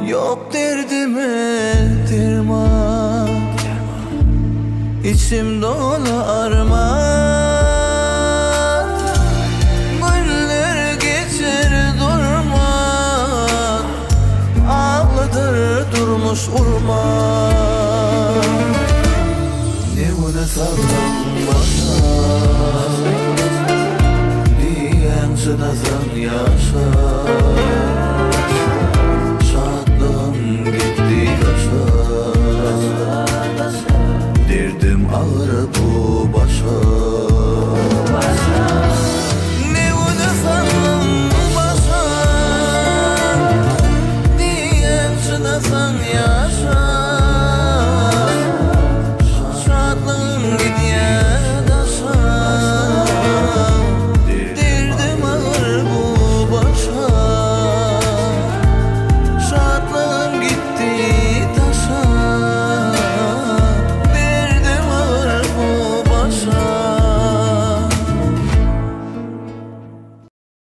Yok derdime derman, içim dolu arman. Günler geçer durman, ağladır durmuş urman. Ne güne sallanmasan, diyen sınazan yaşar.